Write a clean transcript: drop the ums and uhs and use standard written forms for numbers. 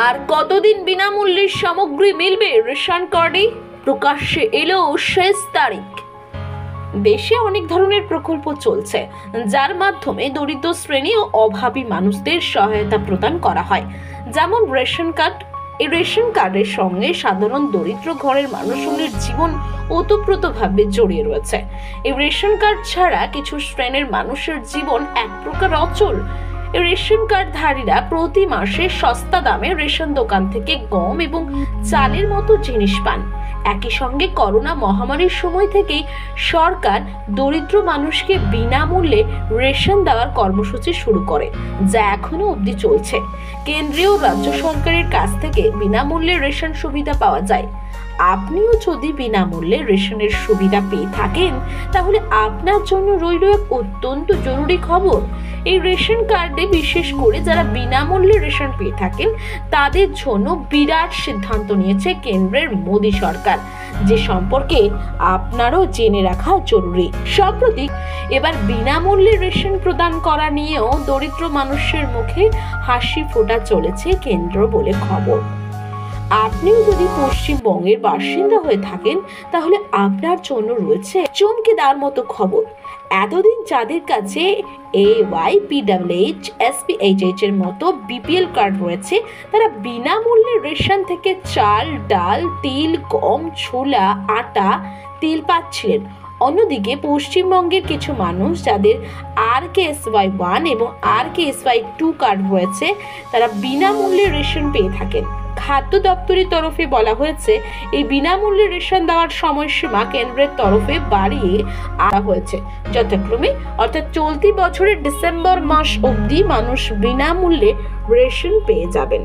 আর কতদিন বিনামূল্যে সামগ্রী মিলবে রেশন কার্ডে? প্রকাশ্যে এলো শেষ তারিখ। দেশে অনেক ধরনের প্রকল্প চলছে, যার মাধ্যমে দরিদ্র শ্রেণী ও অভাবী মানুষদের সহায়তা প্রদান করা হয়, যেমন রেশন কার্ড। এই রেশন কার্ডের সঙ্গে সাধারণ দরিদ্র ঘরের মানুষের জীবন ওতপ্রোতভাবে জড়িয়ে রয়েছে। এই রেশন কার্ড ছাড়া কিছু শ্রেণীর মানুষের জীবন এক প্রকার অচল। রেশন কার্ডধারীরা প্রতি মাসে সস্তা দামে রেশন দোকান থেকে গম এবং চালের মতো জিনিস পান। একই সঙ্গে করোনা মহামারীর সময় থেকেই সরকার দরিদ্র মানুষকে বিনামূল্যে রেশন দেওয়ার কর্মসূচি শুরু করে, যা এখনো অবধি চলছে। কেন্দ্রীয় ও রাজ্য সরকারের কাছ থেকে বিনামূল্যে রেশন সুবিধা পাওয়া যায়। আপনিও যদি বিনামূল্যে রেশনের সুবিধা পেয়ে থাকেন, তাহলে আপনার জন্য রইল এক অত্যন্ত জরুরি খবর। এই রেশন কার্ডে বিশেষ করে যারা বিনামূল্যে রেশন পেয়ে থাকেন, তাদের জন্য বিরাট সিদ্ধান্ত নিয়েছে কেন্দ্রের মোদী সরকার, যে সম্পর্কে আপনারও জেনে রাখা জরুরি। সম্প্রতি এবার বিনামূল্যে রেশন প্রদান করা নিয়েও দরিদ্র মানুষের মুখে হাসি ফোটা চলেছে কেন্দ্র বলে খবর। আপনিও যদি পশ্চিমবঙ্গের বাসিন্দা হয়ে থাকেন, তাহলে আপনার জন্য রয়েছে চমকে দেওয়ার মতো খবর। এতদিন যাদের কাছে AYPWH, SPHH এর মতো BPL কার্ড রয়েছে, তারা বিনামূল্যে রেশন থেকে চাল, ডাল, তেল, গম, ছোলা, আটা, তেল পাচ্ছিলেন। অন্যদিকে পশ্চিমবঙ্গের কিছু মানুষ যাদের RKSY1 এবং RKSY2 কার্ড রয়েছে, তারা বিনামূল্যে রেশন পেয়ে থাকেন। খাদ্য দপ্তরের তরফে বলা হয়েছে, এই বিনামূল্যে রেশন দেওয়ার সময়সীমা কেন্দ্রের তরফে বাড়িয়ে আনা হয়েছে। যথাক্রমে অর্থাৎ চলতি বছরের ডিসেম্বর মাস অবধি মানুষ বিনামূল্যে রেশন পেয়ে যাবেন।